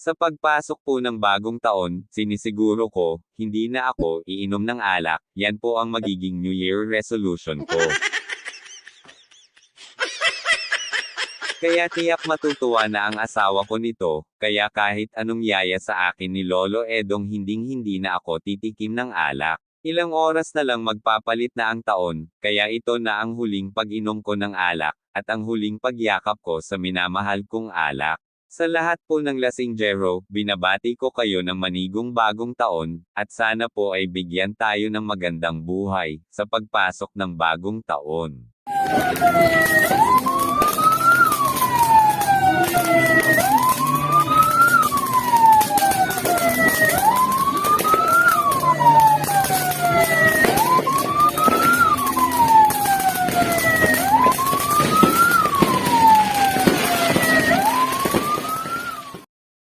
Sa pagpasok po ng bagong taon, sinisiguro ko, hindi na ako iinom ng alak, yan po ang magiging New Year resolution ko. Kaya tiyak matutuwa na ang asawa ko nito, kaya kahit anong yaya sa akin ni Lolo Edong hinding-hindi na ako titikim ng alak. Ilang oras na lang magpapalit na ang taon, kaya ito na ang huling pag-inom ko ng alak, at ang huling pagyakap ko sa minamahal kong alak. Sa lahat po ng lasinggero, binabati ko kayo ng manigong bagong taon, at sana po ay bigyan tayo ng magandang buhay, sa pagpasok ng bagong taon.